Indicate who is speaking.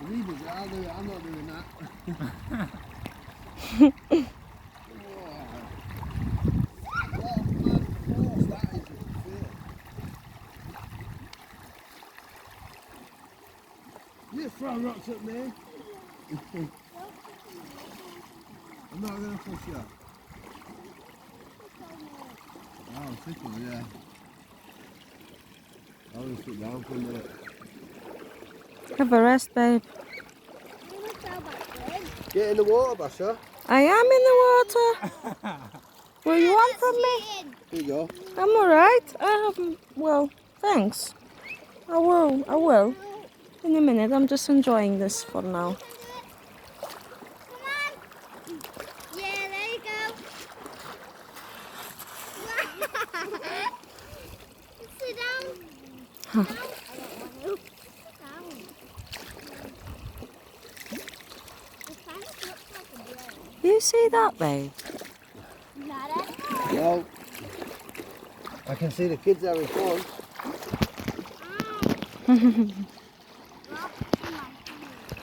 Speaker 1: If he does it, I'll do it. I'm not doing that. You throw rocks at me. I'm not going to push you. Oh, tickle, yeah. I'll just sit down for a minute.
Speaker 2: Have a rest, babe.
Speaker 1: Get in the water, Basha.
Speaker 2: I am in the water. What you want from me?
Speaker 1: Here you go.
Speaker 2: I'm alright. Well, thanks. I will. In a minute, I'm just enjoying this for now.
Speaker 3: Come on. Yeah, there you go. Sit down.
Speaker 2: Huh.
Speaker 3: Down. I don't want to. Down. It kind of looks like a brain.
Speaker 2: You see that, babe?
Speaker 3: Not at all.
Speaker 1: Well, I can see the kids having fun.
Speaker 3: Ah.